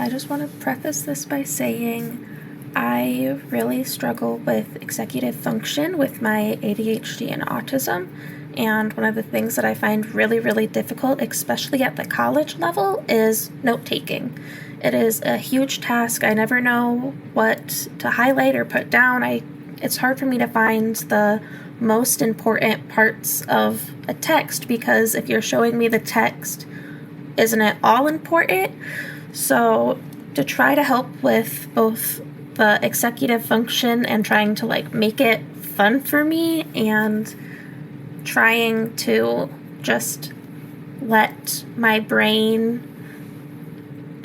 I just want to preface this by saying I really struggle with executive function with my ADHD and autism. And one of the things that I find really, really difficult, especially at the college level, is note-taking. It is a huge task. I never know what to highlight or put down. It's hard for me to find the most important parts of a text, because if you're showing me the text, isn't it all important? So to try to help with both the executive function and trying to make it fun for me, and trying to just let my brain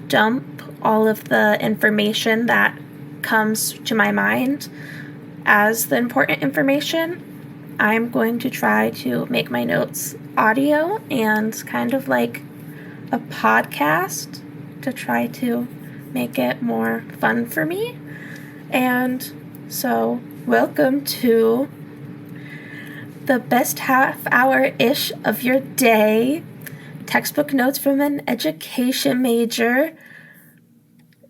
dump all of the information that comes to my mind as the important information, I'm going to try to make my notes audio and kind of like a podcast to try to make it more fun for me. And so, welcome to the best half hour-ish of your day. Textbook notes from an education major.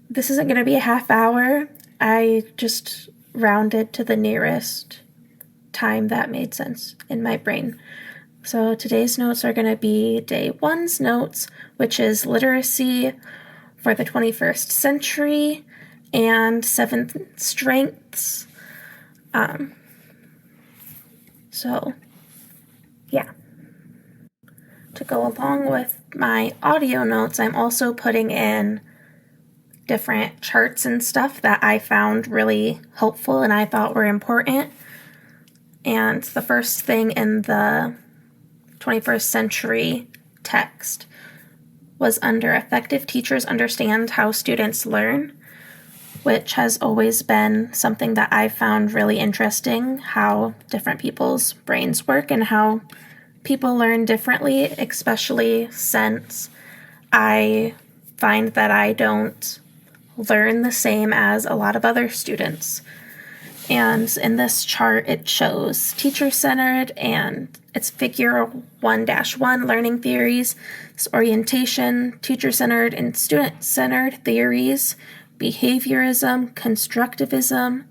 This isn't going to be a half hour. I just rounded to the nearest time that made sense in my brain. So today's notes are going to be day one's notes, which is literacy for the 21st century and 7 strengths. So, yeah. To go along with my audio notes, I'm also putting in different charts and stuff that I found really helpful and I thought were important. And the first thing in the 21st century text was under Effective Teachers Understand How Students Learn, which has always been something that I found really interesting, how different people's brains work and how people learn differently, especially since I find that I don't learn the same as a lot of other students. And in this chart, it shows teacher-centered, and it's figure 1-1, learning theories, it's orientation, teacher-centered and student-centered theories, behaviorism, constructivism,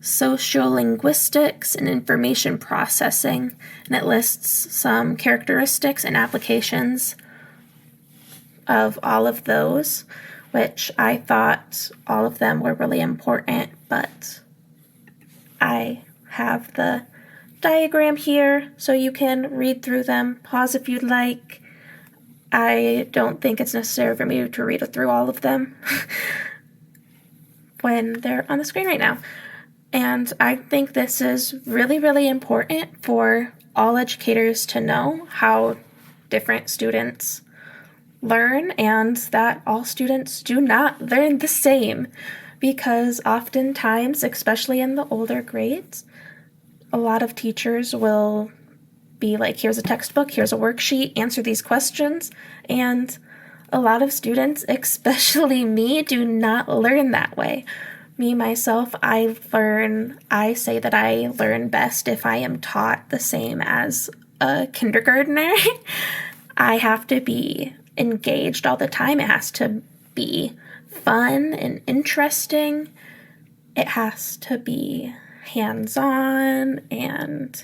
sociolinguistics, and information processing. And it lists some characteristics and applications of all of those, which I thought all of them were really important, but I have the diagram here so you can read through them. Pause if you'd like. I don't think it's necessary for me to read through all of them when they're on the screen right now. And I think this is really, really important for all educators to know how different students learn, and that all students do not learn the same. Because oftentimes, especially in the older grades, a lot of teachers will be like, here's a textbook, here's a worksheet, answer these questions. And a lot of students, especially me, do not learn that way. Me, myself, I say that I learn best if I am taught the same as a kindergartner. I have to be engaged all the time. It has to be fun and interesting. It has to be hands-on and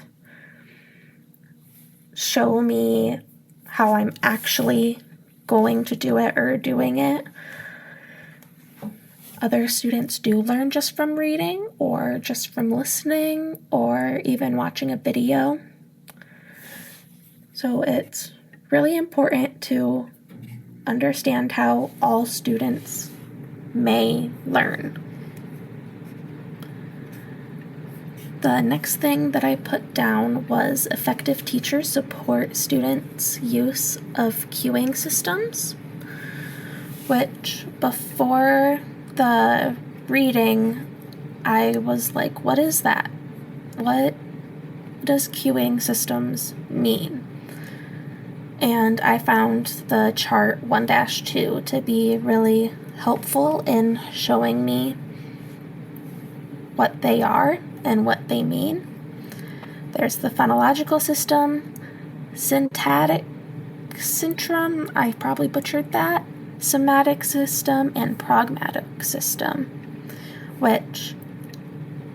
show me how I'm actually going to do it or doing it. Other students do learn just from reading or just from listening or even watching a video. So it's really important to understand how all students may learn. The next thing that I put down was effective teachers support students' use of cueing systems, which before the reading, I was like, what is that? What does cueing systems mean? And I found the chart 1-2 to be really helpful in showing me what they are and what they mean. There's the phonological system, syntactic syndrome, I probably butchered that, somatic system and pragmatic system, which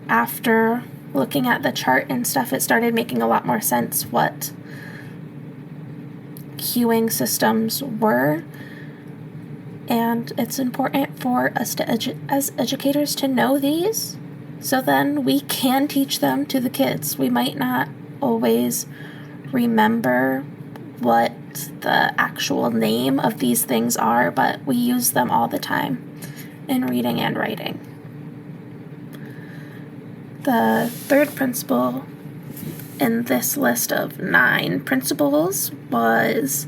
after looking at the chart and stuff, it started making a lot more sense what cueing systems were. And it's important for us as educators to know these, so then we can teach them to the kids. We might not always remember what the actual name of these things are, but we use them all the time in reading and writing. The third principle in this list of 9 principles was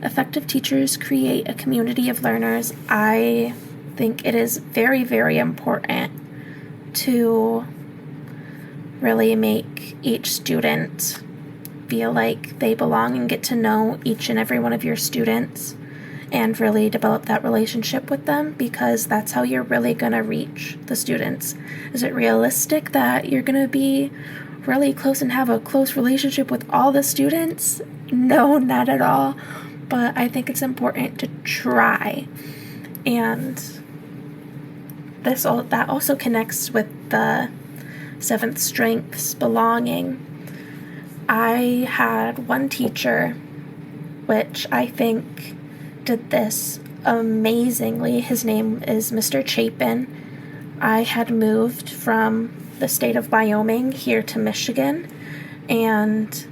effective teachers create a community of learners. I think it is very, very important to really make each student feel like they belong and get to know each and every one of your students and really develop that relationship with them, because that's how you're really going to reach the students. Is it realistic that you're going to be really close and have a close relationship with all the students? No, not at all. But I think it's important to try. And that also connects with the 7th strengths, belonging. I had one teacher which I think did this amazingly. His name is Mr. Chapin. I had moved from the state of Wyoming here to Michigan, and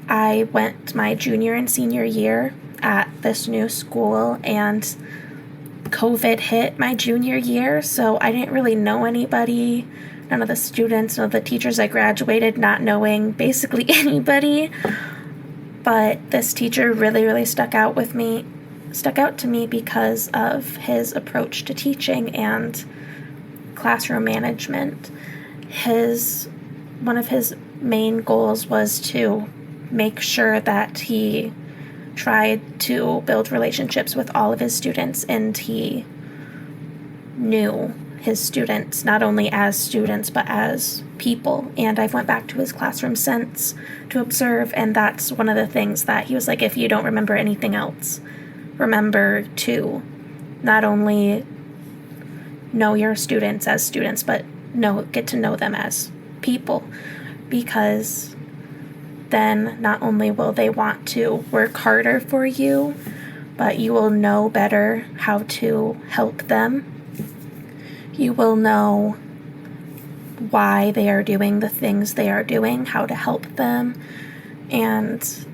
I went my junior and senior year at this new school, and COVID hit my junior year, so I didn't really know anybody, none of the students, none of the teachers. I graduated not knowing basically anybody, but this teacher really, really stuck out to me because of his approach to teaching and classroom management. One of his main goals was to make sure that he tried to build relationships with all of his students, and he knew his students not only as students but as people. And I've went back to his classroom since to observe, and that's one of the things that he was like, if you don't remember anything else, remember to not only know your students as students, but get to know them as people, because then not only will they want to work harder for you, but you will know better how to help them. You will know why they are doing the things they are doing, how to help them, and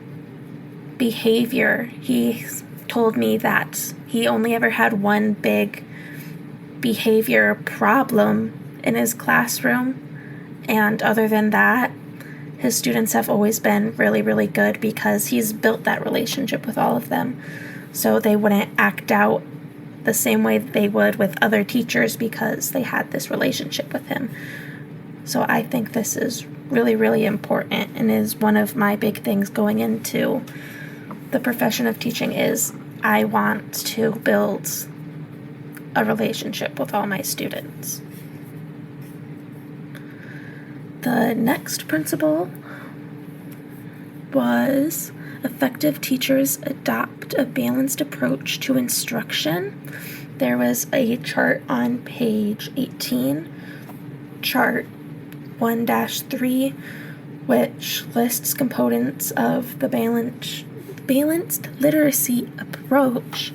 behavior. He told me that he only ever had one big behavior problem in his classroom, and other than that, his students have always been really, really good because he's built that relationship with all of them. So they wouldn't act out the same way they would with other teachers because they had this relationship with him. So I think this is really, really important, and is one of my big things going into the profession of teaching is I want to build a relationship with all my students. The next principle was effective teachers adopt a balanced approach to instruction. There was a chart on page 18, chart 1-3, which lists components of the balanced literacy approach.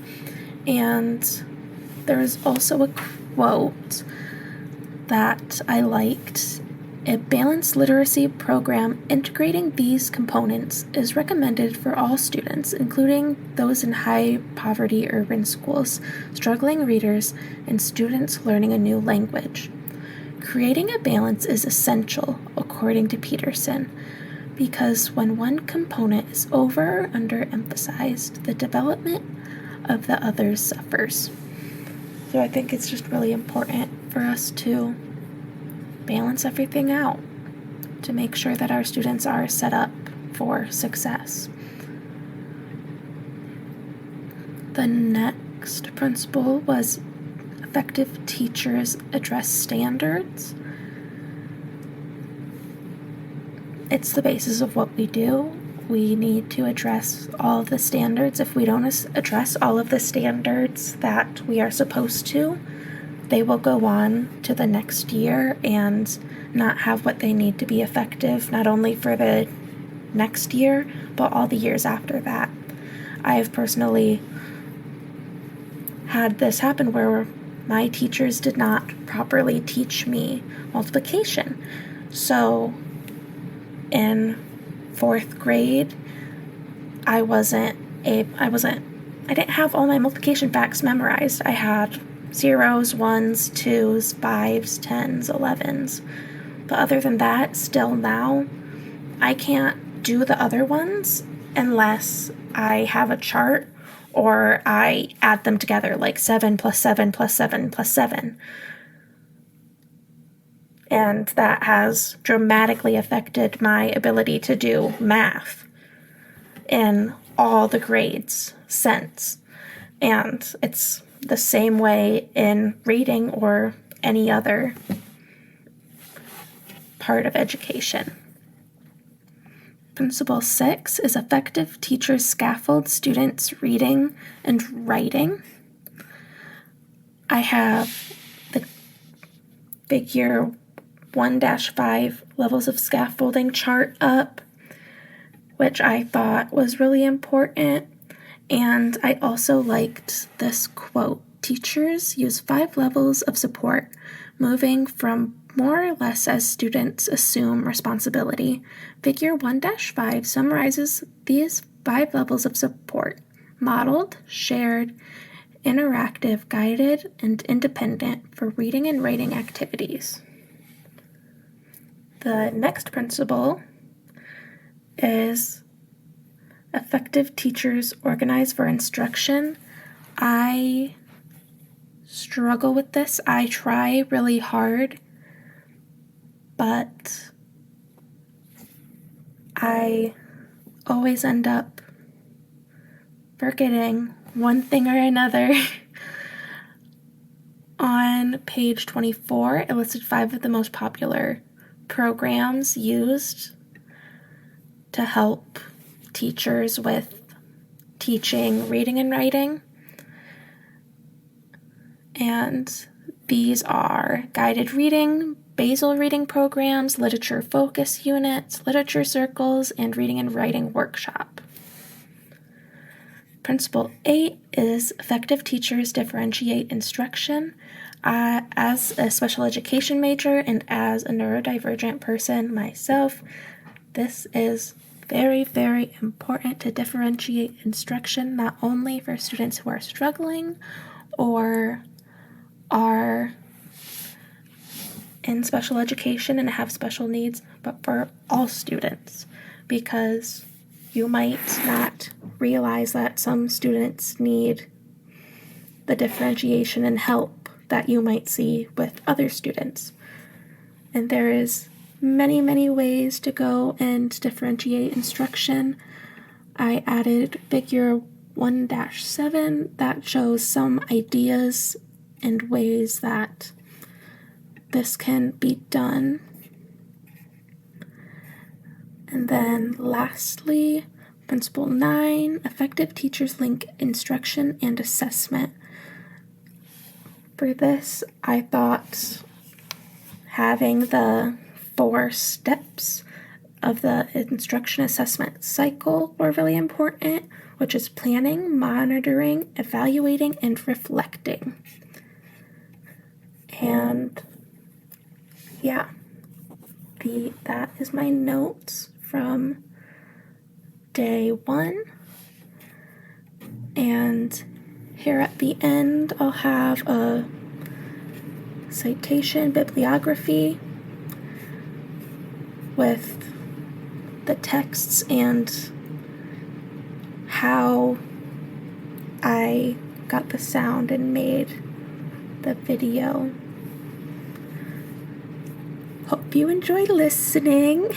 And there is also a quote that I liked. A balanced literacy program integrating these components is recommended for all students, including those in high-poverty urban schools, struggling readers, and students learning a new language. Creating a balance is essential, according to Pearson, because when one component is over or underemphasized, the development of the others suffers. So I think it's just really important for us to balance everything out to make sure that our students are set up for success. The next principle was effective teachers address standards. It's the basis of what we do. we need to address all of the standards. If we don't address all of the standards that we are supposed to, they will go on to the next year and not have what they need to be effective, not only for the next year, but all the years after that. I have personally had this happen where my teachers did not properly teach me multiplication. So in 4th grade, I didn't have all my multiplication facts memorized. I had 0s, 1s, 2s, 5s, 10s, 11s. But other than that, still now, I can't do the other ones unless I have a chart or I add them together, like 7 plus 7 plus 7 plus 7. And that has dramatically affected my ability to do math in all the grades since. And it's the same way in reading or any other part of education. Principle 6 is effective teachers scaffold students' reading and writing. I have the figure 1-5 levels of scaffolding chart up, which I thought was really important. And I also liked this quote: teachers use 5 levels of support, moving from more or less as students assume responsibility. Figure 1-5 summarizes these 5 levels of support: modeled, shared, interactive, guided, and independent for reading and writing activities. The next principle is effective teachers organize for instruction. I struggle with this. I try really hard, but I always end up forgetting one thing or another. On page 24, it listed 5 of the most popular programs used to help teachers with teaching reading and writing. And these are guided reading, basal reading programs, literature focus units, literature circles, and reading and writing workshop. Principle 8 is effective teachers differentiate instruction. As a special education major and as a neurodivergent person myself, this is very, very important to differentiate instruction, not only for students who are struggling or are in special education and have special needs, but for all students, because you might not realize that some students need the differentiation and help that you might see with other students. And there is many, many ways to go and differentiate instruction. I added figure 1-7 that shows some ideas and ways that this can be done. And then lastly, principle 9, effective teachers link instruction and assessment. For this, I thought having the 4 steps of the instruction assessment cycle were really important, which is planning, monitoring, evaluating, and reflecting. And yeah, that is my notes from day 1. And here at the end, I'll have a citation bibliography with the texts and how I got the sound and made the video. Hope you enjoy listening.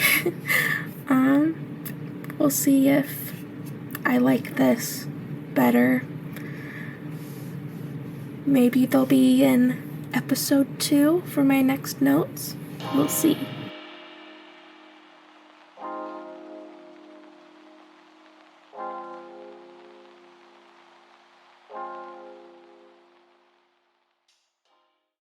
We'll see if I like this better. Maybe they'll be in episode 2 for my next notes. We'll see.